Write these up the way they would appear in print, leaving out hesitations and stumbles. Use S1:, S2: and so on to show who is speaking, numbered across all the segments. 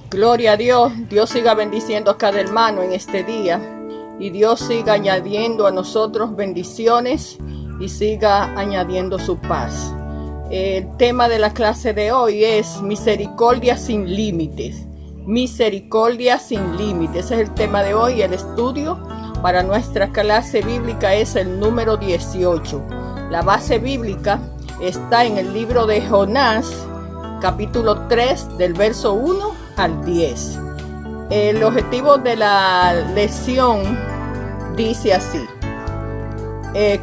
S1: Gloria a Dios. Dios siga bendiciendo a cada hermano en este día. Y Dios siga añadiendo a nosotros bendiciones y siga añadiendo su paz. El tema de la clase de hoy es misericordia sin límites. Misericordia sin límites. Ese es el tema de hoy. El estudio para nuestra clase bíblica es el número 18. La base bíblica está en el libro de Jonás, capítulo 3, del verso 1 al 10. El objetivo de la lección dice así: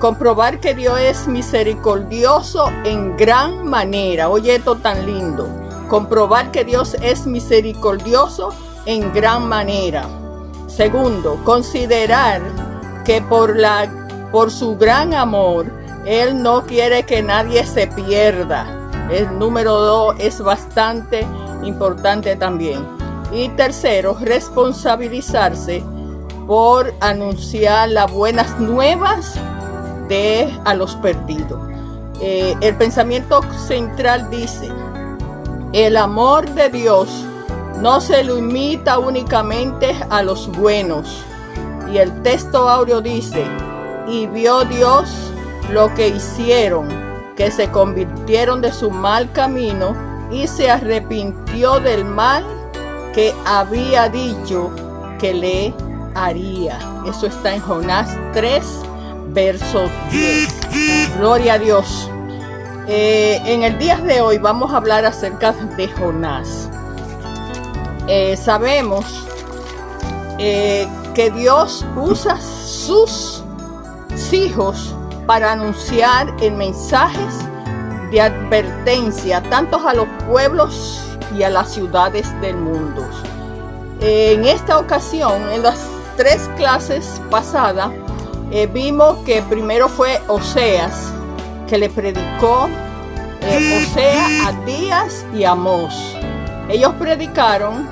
S1: comprobar que Dios es misericordioso en gran manera. Oye, esto tan lindo. Comprobar que Dios es misericordioso en gran manera. Segundo, considerar que por su gran amor, Él no quiere que nadie se pierda. El número 2 es bastante importante también. Y tercero, responsabilizarse por anunciar las buenas nuevas a los perdidos. El pensamiento central dice: el amor de Dios no se limita únicamente a los buenos. Y el texto áureo dice: y vio Dios lo que hicieron, que se convirtieron de su mal camino y se arrepintió del mal que había dicho que le haría. Eso está en Jonás 3, verso 10. Gloria a Dios. En el día de hoy vamos a hablar acerca de Jonás. Sabemos que Dios usa sus hijos para anunciar en mensajes de advertencia tanto a los pueblos y a las ciudades del mundo. En esta ocasión, en las 3 clases pasadas, vimos que primero fue Oseas, que le predicó Oseas, Abdías y Amós. Ellos predicaron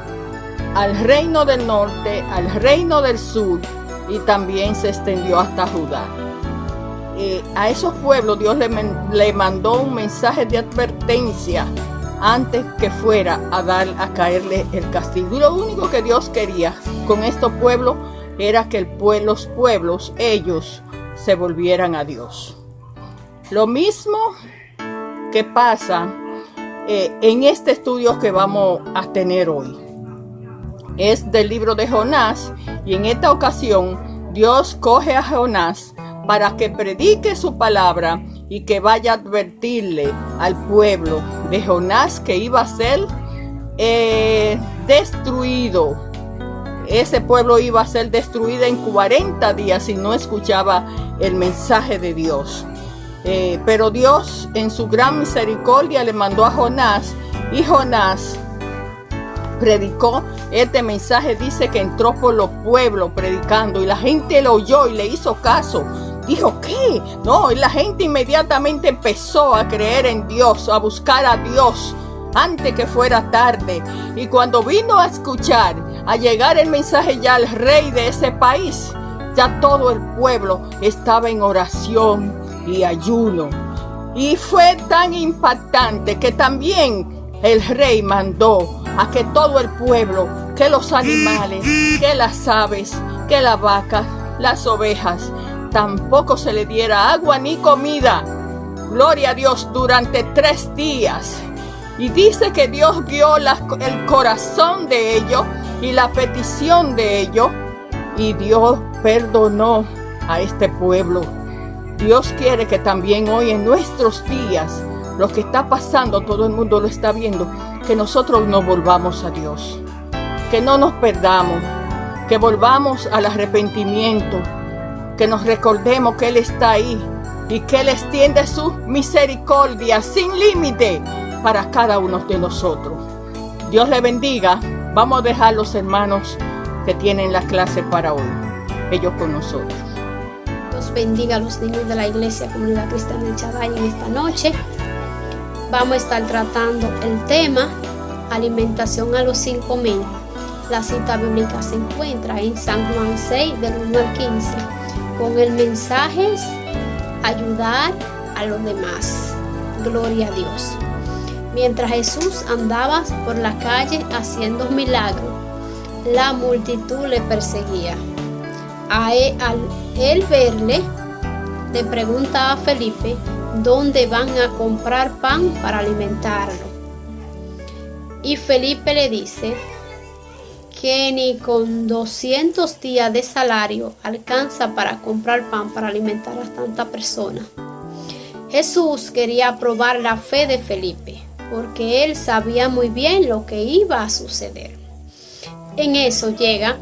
S1: al reino del norte, al reino del sur, y también se extendió hasta Judá. A esos pueblos Dios le mandó un mensaje de advertencia antes que fuera a caerle el castigo. Y lo único que Dios quería con estos pueblos era que los pueblos, ellos, se volvieran a Dios. Lo mismo que pasa en este estudio que vamos a tener hoy. Es del libro de Jonás, y en esta ocasión Dios coge a Jonás para que predique su palabra y que vaya a advertirle al pueblo de Jonás que iba a ser destruido. Ese pueblo iba a ser destruido en 40 días si no escuchaba el mensaje de Dios. Pero Dios, en su gran misericordia, le mandó a Jonás, y Jonás predicó este mensaje. Dice que entró por los pueblos predicando, y la gente lo oyó y le hizo caso. Dijo: ¿qué? No, y la gente inmediatamente empezó a creer en Dios, a buscar a Dios antes que fuera tarde. Y cuando vino a escuchar, a llegar el mensaje ya al rey de ese país, ya todo el pueblo estaba en oración y ayuno. Y fue tan impactante que también el rey mandó a que todo el pueblo, que los animales, que las aves, que las vacas, las ovejas, tampoco se le diera agua ni comida. Gloria a Dios, durante 3 días. Y dice que Dios vio el corazón de ellos y la petición de ellos, y Dios perdonó a este pueblo. Dios quiere que también hoy, en nuestros días, lo que está pasando, todo el mundo lo está viendo, que nosotros nos volvamos a Dios, que no nos perdamos, que volvamos al arrepentimiento, que nos recordemos que Él está ahí y que Él extiende su misericordia sin límite para cada uno de nosotros. Dios le bendiga. Vamos a dejar los hermanos que tienen la clase para hoy, ellos con nosotros.
S2: Dios bendiga a los niños de la Iglesia Comunidad Cristiana del Chaday en esta noche. Vamos a estar tratando el tema alimentación a los 5,000. La cita bíblica se encuentra en San Juan 6, del 1 al 15, con el mensaje ayudar a los demás. Gloria a Dios. Mientras Jesús andaba por la calle haciendo milagros, la multitud le perseguía. Al él verle, le pregunta a Felipe dónde van a comprar pan para alimentarlo. Y Felipe le dice que ni con 200 días de salario alcanza para comprar pan para alimentar a tanta persona. Jesús quería probar la fe de Felipe, porque él sabía muy bien lo que iba a suceder. En eso llega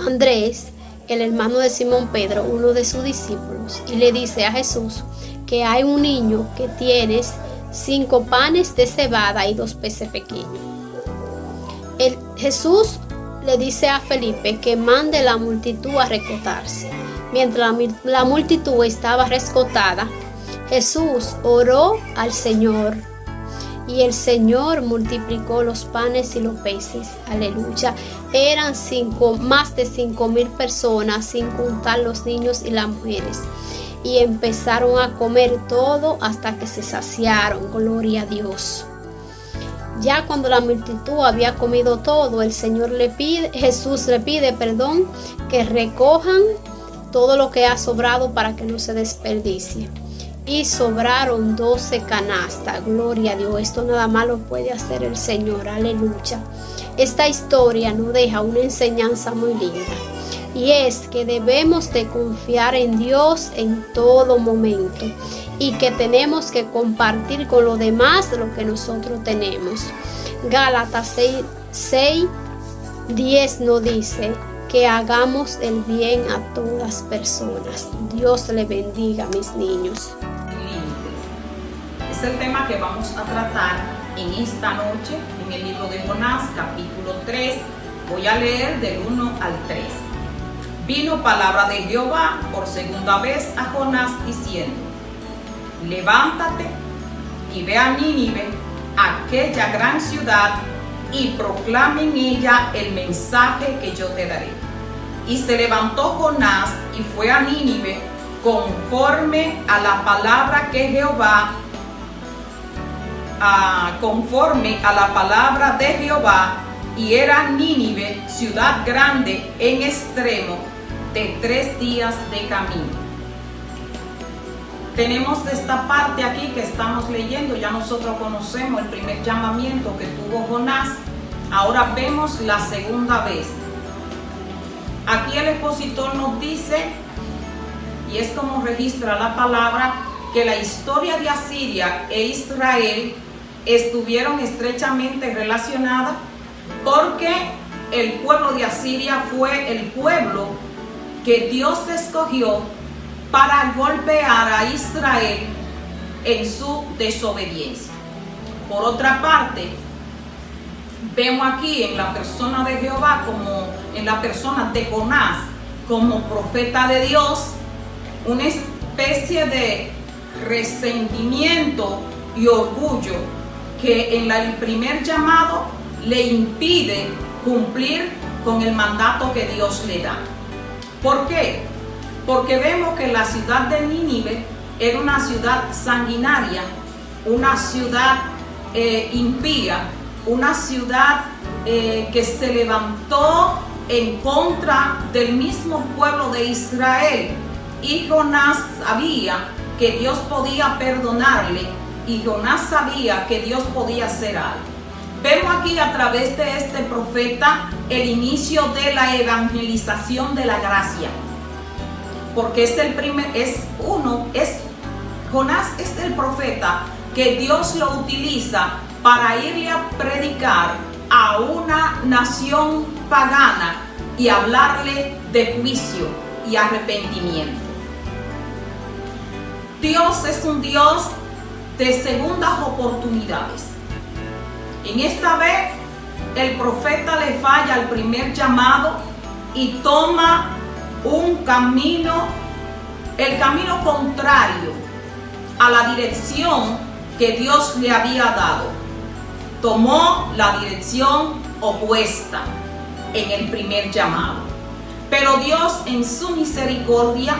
S2: Andrés, el hermano de Simón Pedro, uno de sus discípulos, y le dice a Jesús que hay un niño que tiene 5 panes de cebada y 2 peces pequeños. Jesús le dice a Felipe que mande la multitud a recotarse. Mientras la multitud estaba rescotada, Jesús oró al Señor y el Señor multiplicó los panes y los peces. Aleluya. Eran más de 5,000 personas, sin contar los niños y las mujeres. Y empezaron a comer todo hasta que se saciaron. Gloria a Dios. Ya cuando la multitud había comido todo, Jesús le pide que recojan todo lo que ha sobrado para que no se desperdicie. Y sobraron 12 canastas. Gloria a Dios. Esto nada más lo puede hacer el Señor. Aleluya. Esta historia nos deja una enseñanza muy linda. Y es que debemos de confiar en Dios en todo momento. Y que tenemos que compartir con los demás lo que nosotros tenemos. Gálatas 6:10 nos dice que hagamos el bien a todas personas. Dios le bendiga, mis niños.
S3: Es el tema que vamos a tratar en esta noche en el libro de Jonás, capítulo 3. Voy a leer del 1 al 3. Vino palabra de Jehová por segunda vez a Jonás diciendo: levántate y ve a Nínive, aquella gran ciudad, y proclama en ella el mensaje que yo te daré. Y se levantó Jonás y fue a Nínive conforme a la palabra que conforme a la palabra de Jehová, y era Nínive ciudad grande en extremo, de 3 días de camino. Tenemos esta parte aquí que estamos leyendo. Ya nosotros conocemos el primer llamamiento que tuvo Jonás. Ahora vemos la segunda vez. Aquí el expositor nos dice, y es como registra la palabra, que la historia de Asiria e Israel estuvieron estrechamente relacionadas, porque el pueblo de Asiria fue el pueblo que Dios escogió para golpear a Israel en su desobediencia. Por otra parte, vemos aquí en la persona de Jehová, como en la persona de Jonás, como profeta de Dios, una especie de resentimiento y orgullo que en el primer llamado le impide cumplir con el mandato que Dios le da. ¿Por qué? Porque vemos que la ciudad de Nínive era una ciudad sanguinaria, una ciudad impía, una ciudad que se levantó en contra del mismo pueblo de Israel. Y Jonás sabía que Dios podía perdonarle, y Jonás sabía que Dios podía hacer algo. Vemos aquí a través de este profeta el inicio de la evangelización de la gracia. Porque Jonás es el profeta que Dios lo utiliza para irle a predicar a una nación pagana y hablarle de juicio y arrepentimiento. Dios es un Dios de segundas oportunidades. En esta vez el profeta le falla al primer llamado y toma el camino contrario a la dirección que Dios le había dado. Tomó la dirección opuesta en el primer llamado. Pero Dios, en su misericordia,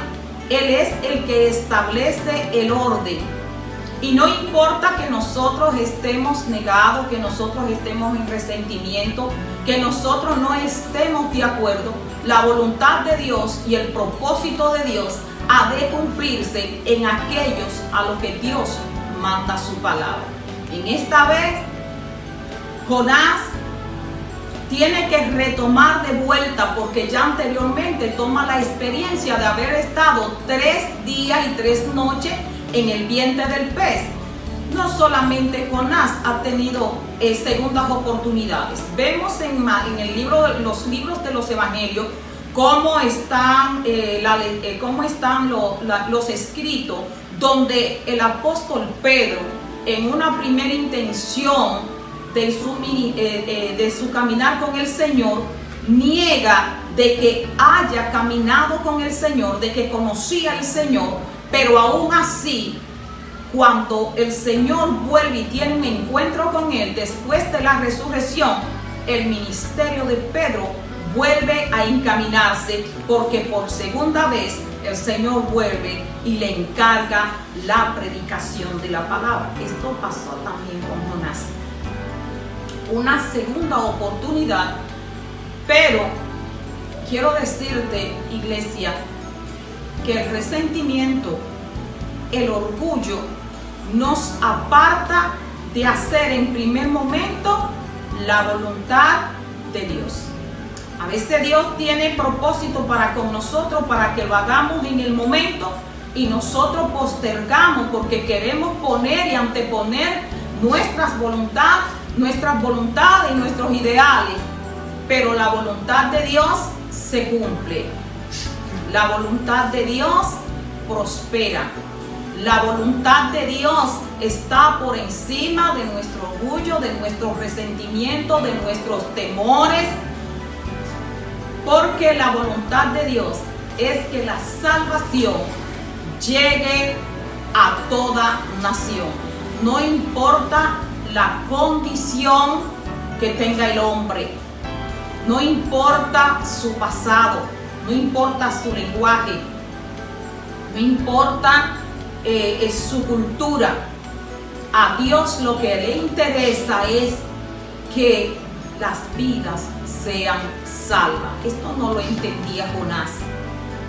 S3: Él es el que establece el orden. Y no importa que nosotros estemos negados, que nosotros estemos en resentimiento, que nosotros no estemos de acuerdo, la voluntad de Dios y el propósito de Dios ha de cumplirse en aquellos a los que Dios manda su palabra. En esta vez, Jonás tiene que retomar de vuelta, porque ya anteriormente toma la experiencia de haber estado 3 días y 3 noches en el vientre del pez. No solamente Jonás ha tenido segundas oportunidades. Vemos en los libros de los evangelios cómo están los escritos, donde el apóstol Pedro, en una primera intención de su caminar con el Señor, niega de que haya caminado con el Señor, de que conocía al Señor, pero aún así, cuando el Señor vuelve y tiene un encuentro con él después de la resurrección, el ministerio de Pedro vuelve a encaminarse, porque por segunda vez el Señor vuelve y le encarga la predicación de la palabra. Esto pasó también con Jonás. Una segunda oportunidad, pero quiero decirte, iglesia, que el resentimiento, el orgullo nos aparta de hacer en primer momento la voluntad de Dios. A veces Dios tiene propósito para con nosotros, para que lo hagamos en el momento, y nosotros postergamos porque queremos poner y anteponer nuestras voluntades y nuestros ideales. Pero la voluntad de Dios se cumple. La voluntad de Dios prospera. La voluntad de Dios está por encima de nuestro orgullo, de nuestro resentimiento, de nuestros temores. Porque la voluntad de Dios es que la salvación llegue a toda nación. No importa la condición que tenga el hombre, no importa su pasado, no importa su lenguaje, no importa su cultura. A Dios lo que le interesa es que las vidas sean salvas. Esto no lo entendía Jonás.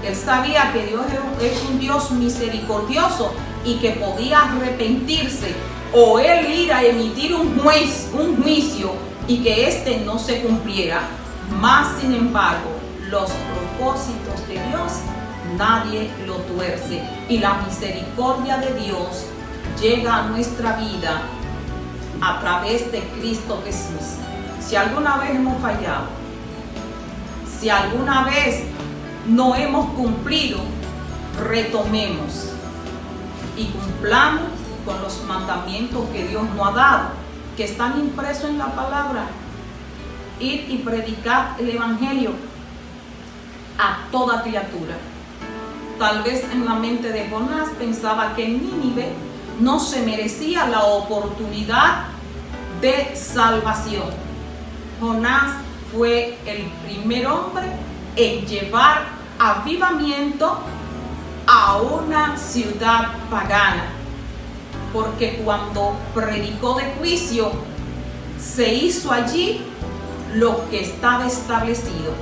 S3: Él sabía que Dios es un Dios misericordioso y que podía arrepentirse, o él ir a emitir un juicio y que éste no se cumpliera. Mas, sin embargo, los propósitos de Dios nadie lo tuerce, y la misericordia de Dios llega a nuestra vida a través de Cristo Jesús. Si alguna vez hemos fallado, si alguna vez no hemos cumplido, retomemos y cumplamos con los mandamientos que Dios nos ha dado, que están impresos en la palabra. Ir y predicar el evangelio a toda criatura. Tal vez en la mente de Jonás pensaba que Nínive no se merecía la oportunidad de salvación. Jonás fue el primer hombre en llevar avivamiento a una ciudad pagana, porque cuando predicó de juicio, se hizo allí lo que estaba establecido,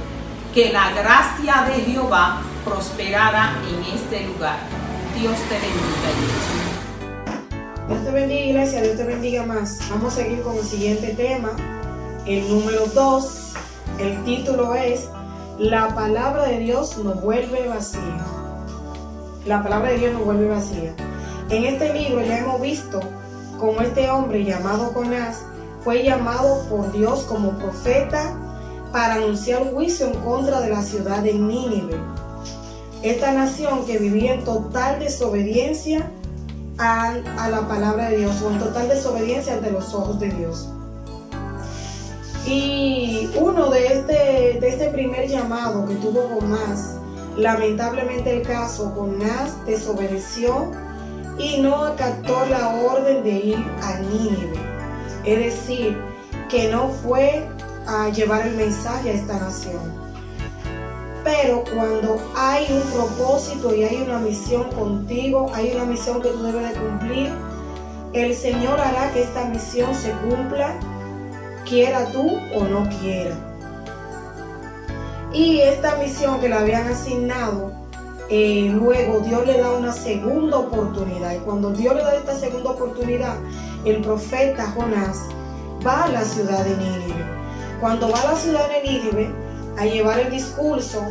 S3: que la gracia de Jehová prosperara en este lugar. Dios te bendiga, iglesia.
S4: Dios te bendiga, iglesia. Dios te bendiga más. Vamos a seguir con el siguiente tema, el número 2. El título es: La palabra de Dios no vuelve vacía. La palabra de Dios no vuelve vacía. En este libro ya hemos visto cómo este hombre llamado Jonás fue llamado por Dios como profeta para anunciar juicio en contra de la ciudad de Nínive. Esta nación que vivía en total desobediencia a la palabra de Dios, o en total desobediencia ante los ojos de Dios. Y uno de este primer llamado que tuvo Jonás, lamentablemente el caso, Jonás desobedeció y no acató la orden de ir a Nínive. Es decir, que no fue a llevar el mensaje a esta nación. Pero cuando hay un propósito y hay una misión contigo, hay una misión que tú debes de cumplir, el Señor hará que esta misión se cumpla, quiera tú o no quiera. Y esta misión que le habían asignado, luego Dios le da una segunda oportunidad. Y cuando Dios le da esta segunda oportunidad, el profeta Jonás va a la ciudad de Nínive. Cuando va a la ciudad de Nínive a llevar el discurso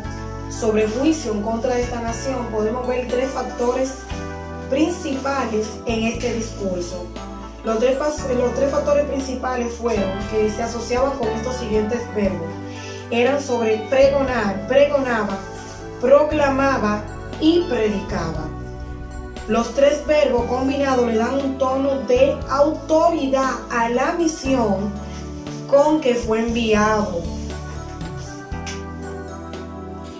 S4: sobre juicio en contra de esta nación, podemos ver 3 factores principales en este discurso. Los tres factores principales fueron que se asociaban con estos siguientes verbos. Eran sobre pregonar, pregonaba, proclamaba y predicaba. Los 3 verbos combinados le dan un tono de autoridad a la misión con que fue enviado.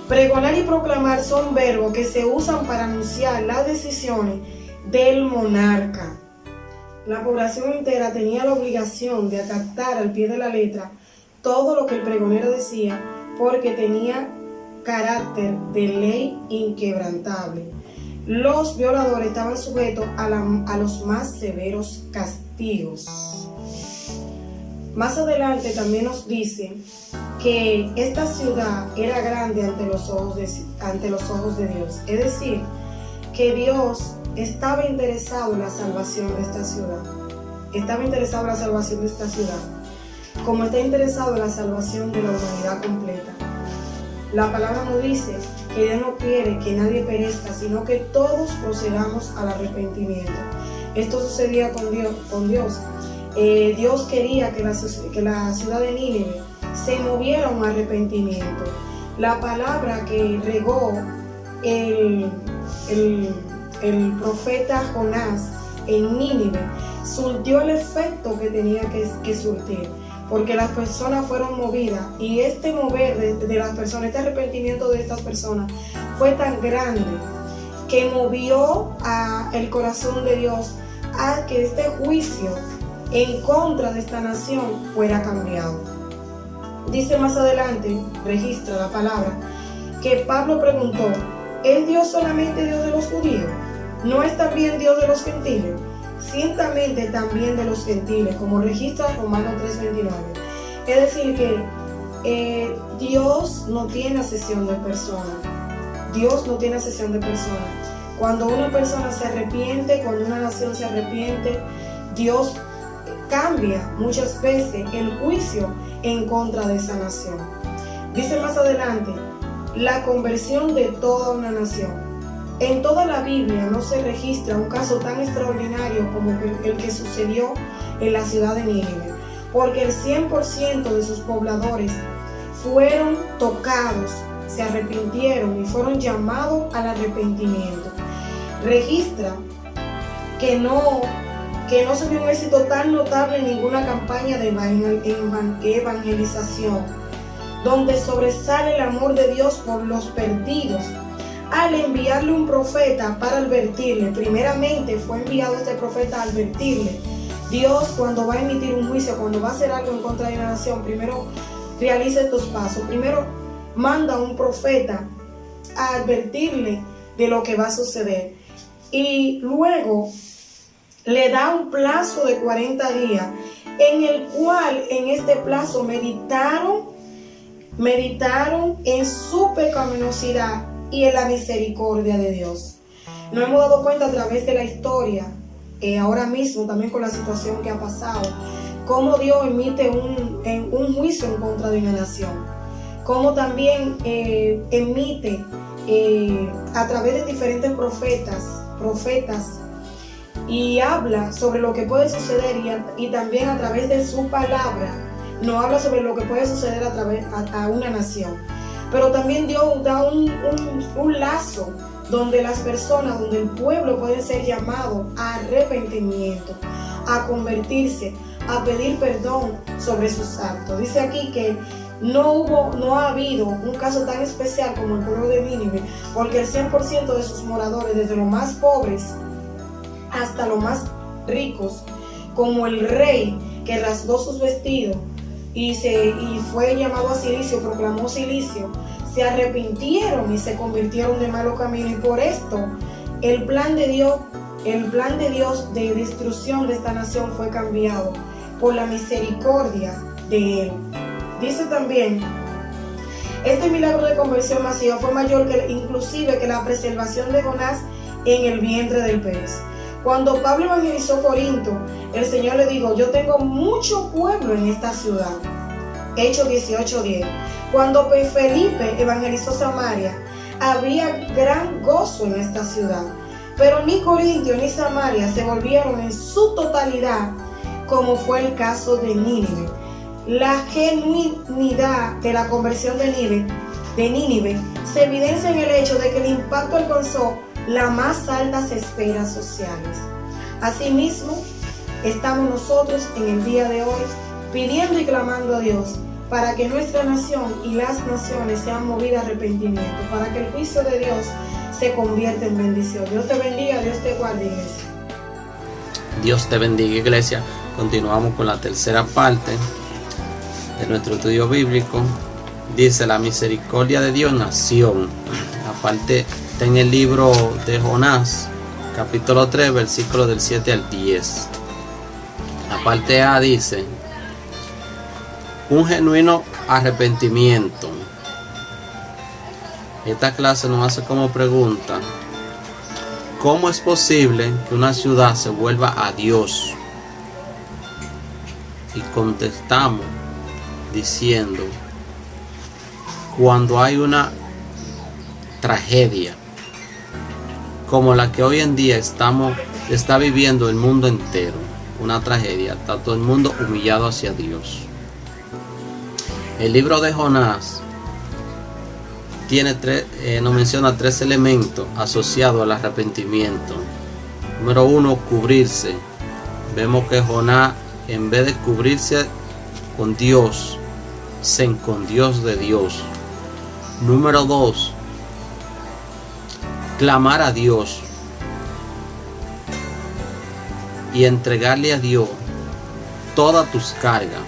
S4: Pregonar y proclamar son verbos que se usan para anunciar las decisiones del monarca. La población entera tenía la obligación de acatar al pie de la letra todo lo que el pregonero decía, porque tenía carácter de ley inquebrantable. Los violadores estaban sujetos a los más severos castigos. Más adelante también nos dice que esta ciudad era grande ante los ojos de Dios. Es decir, que Dios estaba interesado en la salvación de esta ciudad. Estaba interesado en la salvación de esta ciudad, como está interesado en la salvación de la humanidad completa. La palabra nos dice que Dios no quiere que nadie perezca, sino que todos procedamos al arrepentimiento. Esto sucedía con Dios. Dios quería que la ciudad de Nínive se moviera a un arrepentimiento. La palabra que regó el profeta Jonás en Nínive surtió el efecto que tenía que surtir, porque las personas fueron movidas, y este mover de las personas, este arrepentimiento de estas personas fue tan grande que movió el corazón de Dios a que este juicio en contra de esta nación fuera cambiado. Dice más adelante, registra la palabra, que Pablo preguntó: ¿es Dios solamente Dios de los judíos? ¿No es también Dios de los gentiles? Ciertamente también de los gentiles, como registra Romanos 3:29. Es decir que Dios no tiene acepción de personas. Dios no tiene acepción de personas. Cuando una persona se arrepiente, cuando una nación se arrepiente, Dios cambia muchas veces el juicio en contra de esa nación. Dice más adelante, la conversión de toda una nación. En toda la Biblia no se registra un caso tan extraordinario como el que sucedió en la ciudad de Nínive, porque el 100% de sus pobladores fueron tocados, se arrepintieron y fueron llamados al arrepentimiento. Registra que no se dio un éxito tan notable en ninguna campaña de evangelización, donde sobresale el amor de Dios por los perdidos. Al enviarle un profeta para advertirle, primeramente fue enviado este profeta a advertirle. Dios, cuando va a emitir un juicio, cuando va a hacer algo en contra de una nación, primero realiza estos pasos. Primero manda a un profeta a advertirle de lo que va a suceder, y luego le da un plazo de 40 días, en el cual en este plazo meditaron en su pecaminosidad y en la misericordia de Dios. Nos hemos dado cuenta a través de la historia, ahora mismo también con la situación que ha pasado, cómo Dios emite un juicio en contra de una nación, cómo también emite a través de diferentes profetas, y habla sobre lo que puede suceder, y también a través de su palabra nos habla sobre lo que puede suceder a una nación. Pero también Dios da un lazo donde las personas, donde el pueblo puede ser llamado a arrepentimiento, a convertirse, a pedir perdón sobre sus actos. Dice aquí que no ha habido un caso tan especial como el pueblo de Nínive, porque el 100% de sus moradores, desde los más pobres hasta los más ricos, como el rey que rasgó sus vestidos y fue llamado a cilicio, proclamó cilicio, se arrepintieron y se convirtieron de malo camino. Y por esto el plan de Dios el plan de Dios de destrucción de esta nación fue cambiado por la misericordia de Él. Dice también, este milagro de conversión masiva fue mayor inclusive que la preservación de Jonás en el vientre del pez. Cuando Pablo evangelizó Corinto, el Señor le dijo, yo tengo mucho pueblo en esta ciudad. Hechos 18:10. Cuando Felipe evangelizó Samaria, había gran gozo en esta ciudad. Pero ni Corintio ni Samaria se volvieron en su totalidad, como fue el caso de Nínive. La genuinidad de la conversión de Nínive se evidencia en el hecho de que el impacto alcanzó las más altas esferas sociales. Asimismo, estamos nosotros en el día de hoy pidiendo y clamando a Dios para que nuestra nación y las naciones sean movidas a arrepentimiento, para que el juicio de Dios se convierta en bendición. Dios te bendiga, Dios te guarde, iglesia.
S5: Dios te bendiga, iglesia. Continuamos con la tercera parte de nuestro estudio bíblico. Dice, la misericordia de Dios nació. La parte está en el libro de Jonás, capítulo 3, versículos del 7 al 10. La parte A dice, un genuino arrepentimiento. Esta clase nos hace como pregunta, ¿cómo es posible que una ciudad se vuelva a Dios? Y contestamos diciendo, cuando hay una tragedia como la que hoy en día está viviendo el mundo entero, una tragedia, está todo el mundo humillado hacia Dios. El libro de Jonás nos menciona tres elementos asociados al arrepentimiento. Número 1, cubrirse. Vemos que Jonás, en vez de cubrirse con Dios, se escondió de Dios. Número 2, clamar a Dios y entregarle a Dios todas tus cargas.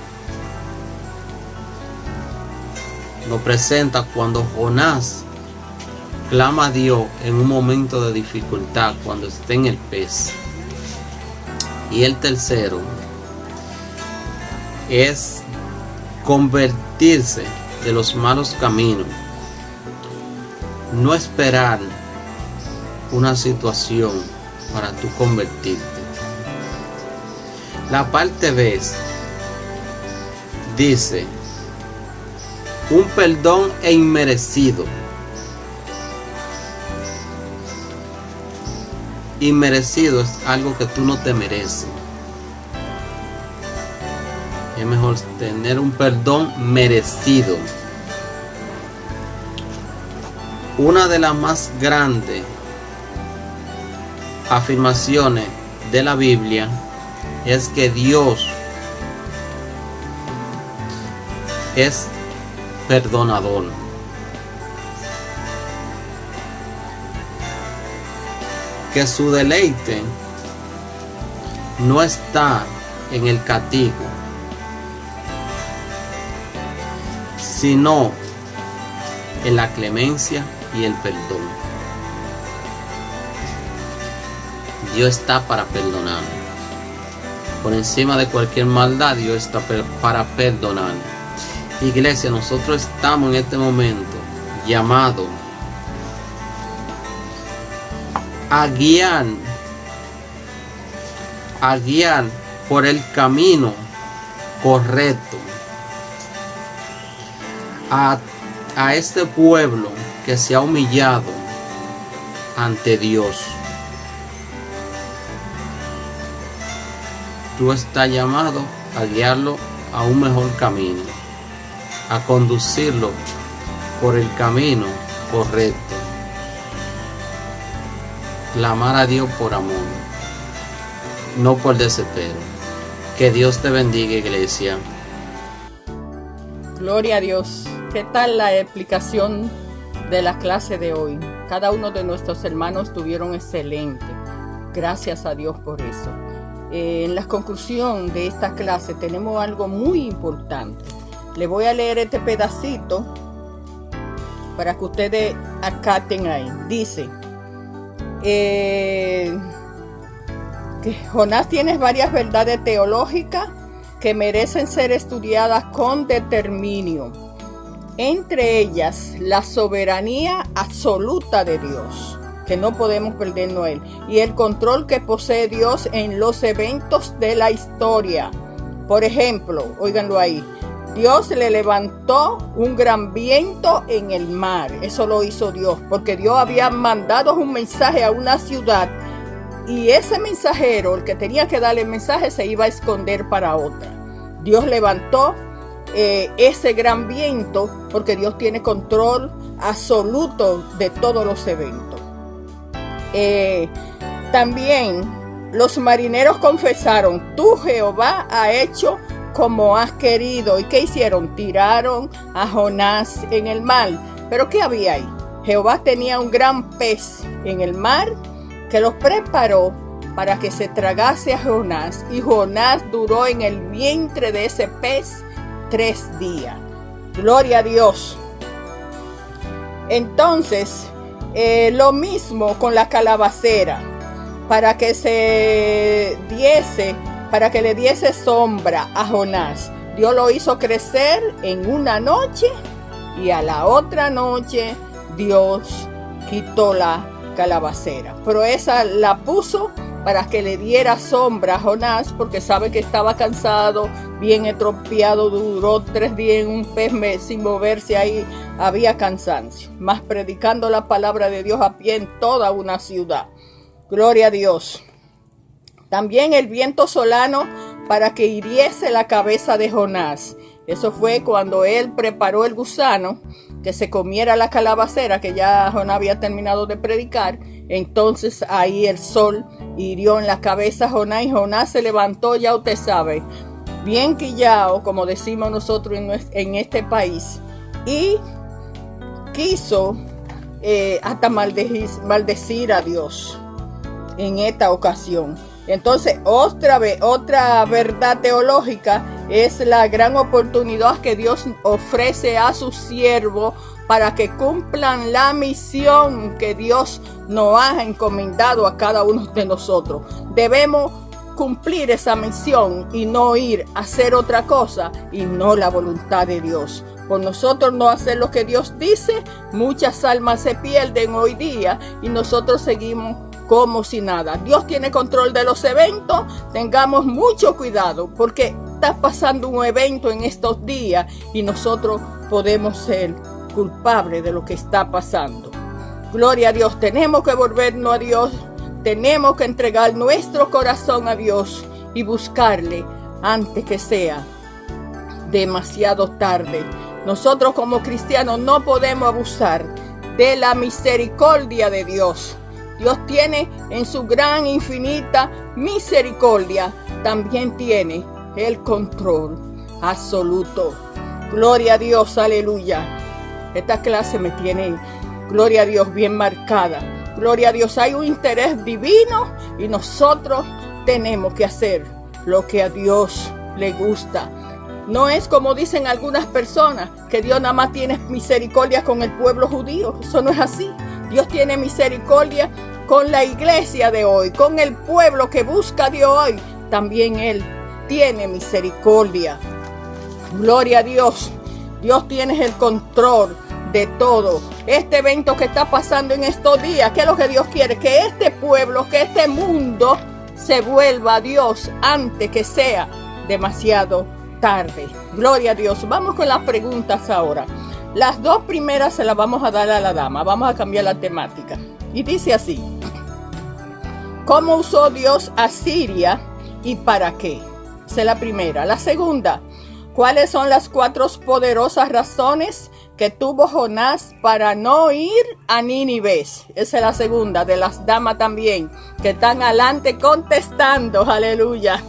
S5: Nos presenta cuando Jonás clama a Dios en un momento de dificultad, cuando esté en el pez. Y el tercero es convertirse de los malos caminos. No esperar una situación para tú convertirte. La parte B dice, un perdón inmerecido. Inmerecido es algo que tú no te mereces. Es mejor tener un perdón merecido. Una de las más grandes afirmaciones de la Biblia es que Dios es perdonador. Que su deleite no está en el castigo, sino en la clemencia y el perdón. Dios está para perdonar. Por encima de cualquier maldad, Dios está para perdonar. Iglesia, nosotros estamos en este momento llamados a guiar por el camino correcto a este pueblo que se ha humillado ante Dios. Tú estás llamado a guiarlo a un mejor camino, a conducirlo por el camino correcto. Clamar a Dios por amor, no por desespero. Que Dios te bendiga, iglesia.
S1: Gloria a Dios. ¿Qué tal la explicación de la clase de hoy? Cada uno de nuestros hermanos estuvieron excelente. Gracias a Dios por eso. En la conclusión de esta clase tenemos algo muy importante. Le voy a leer este pedacito para que ustedes acaten ahí. Dice, que Jonás tiene varias verdades teológicas que merecen ser estudiadas con determinio. Entre ellas, la soberanía absoluta de Dios, que no podemos perdernos él, y el control que posee Dios en los eventos de la historia. Por ejemplo, óiganlo ahí, Dios le levantó un gran viento en el mar. Eso lo hizo Dios, porque Dios había mandado un mensaje a una ciudad y ese mensajero, el que tenía que darle el mensaje, se iba a esconder para otra. Dios levantó ese gran viento porque Dios tiene control absoluto de todos los eventos. También los marineros confesaron: tú, Jehová, has hecho como has querido. ¿Y qué hicieron? Tiraron a Jonás en el mar. ¿Pero qué había ahí? Jehová tenía un gran pez en el mar que los preparó para que se tragase a Jonás. Y Jonás duró en el vientre de ese pez 3 días. Gloria a Dios. Entonces, lo mismo con la calabacera, para que le diese sombra a Jonás. Dios lo hizo crecer en una noche y a la otra noche Dios quitó la calabacera. Pero esa la puso para que le diera sombra a Jonás, porque sabe que estaba cansado, bien estropeado, duró 3 días en un pez sin moverse, ahí había cansancio. Más predicando la palabra de Dios a pie en toda una ciudad. Gloria a Dios. También el viento solano para que hiriese la cabeza de Jonás. Eso fue cuando él preparó el gusano que se comiera la calabacera, que ya Jonás había terminado de predicar. Entonces ahí el sol hirió en la cabeza a Jonás y Jonás se levantó, ya usted sabe, bien quillao, como decimos nosotros en este país, y quiso hasta maldecir a Dios en esta ocasión. Entonces, otra verdad teológica es la gran oportunidad que Dios ofrece a sus siervos para que cumplan la misión que Dios nos ha encomendado a cada uno de nosotros. Debemos cumplir esa misión y no ir a hacer otra cosa y no la voluntad de Dios. Por nosotros no hacer lo que Dios dice, muchas almas se pierden hoy día y nosotros seguimos como si nada. Dios tiene control de los eventos. Tengamos mucho cuidado porque está pasando un evento en estos días y nosotros podemos ser culpables de lo que está pasando. Gloria a Dios. Tenemos que volvernos a Dios. Tenemos que entregar nuestro corazón a Dios y buscarle antes que sea demasiado tarde. Nosotros como cristianos no podemos abusar de la misericordia de Dios. Dios tiene en su gran infinita misericordia, también tiene el control absoluto. Gloria a Dios, aleluya. Esta clase me tiene, gloria a Dios, bien marcada. Gloria a Dios, hay un interés divino y nosotros tenemos que hacer lo que a Dios le gusta. No es como dicen algunas personas, que Dios nada más tiene misericordia con el pueblo judío. Eso no es así. Dios tiene misericordia con la iglesia de hoy, con el pueblo que busca a Dios hoy. También Él tiene misericordia. Gloria a Dios. Dios tiene el control de todo. Este evento que está pasando en estos días, ¿qué es lo que Dios quiere? Que este pueblo, que este mundo se vuelva a Dios antes que sea demasiado tarde. Gloria a Dios. Vamos con las preguntas ahora. Las 2 primeras se las vamos a dar a la dama. Vamos a cambiar la temática. Y dice así: ¿cómo usó Dios a Siria y para qué? Esa es la primera. La segunda: ¿cuáles son las 4 poderosas razones que tuvo Jonás para no ir a Nínive? Esa es la segunda, de las damas también, que están adelante contestando. Aleluya.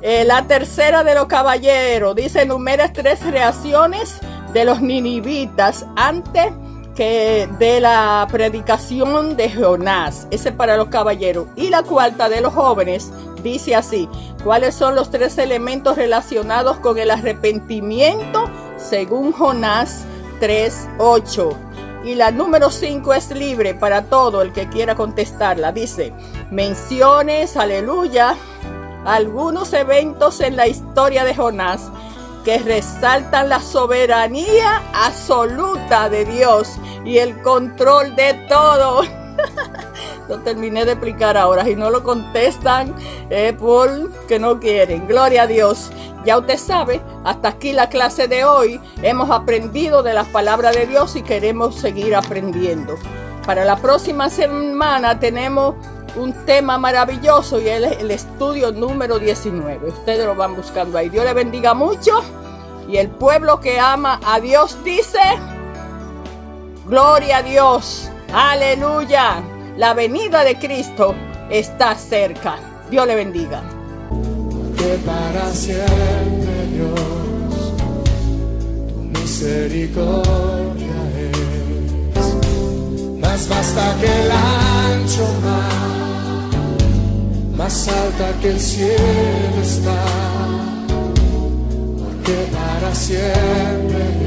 S1: La tercera de los caballeros dice: enumera 3 reacciones de los ninivitas antes que de la predicación de Jonás. Ese es para los caballeros. Y la cuarta de los jóvenes dice así: ¿cuáles son los 3 elementos relacionados con el arrepentimiento según Jonás 3:8? Y la número 5 es libre para todo el que quiera contestarla. Dice, menciones, aleluya, algunos eventos en la historia de Jonás que resaltan la soberanía absoluta de Dios y el control de todo. Lo terminé de explicar ahora. Si no lo contestan, porque no quieren. Gloria a Dios. Ya usted sabe, hasta aquí la clase de hoy. Hemos aprendido de las palabras de Dios y queremos seguir aprendiendo. Para la próxima semana tenemos un tema maravilloso y es el estudio número 19. Ustedes lo van buscando ahí. Dios les bendiga mucho. Y el pueblo que ama a Dios dice, gloria a Dios. Aleluya. La venida de Cristo está cerca. Dios le bendiga.
S6: Que para siempre, Dios, tu misericordia es más vasta que el ancho mar, más alta que el cielo está, porque para siempre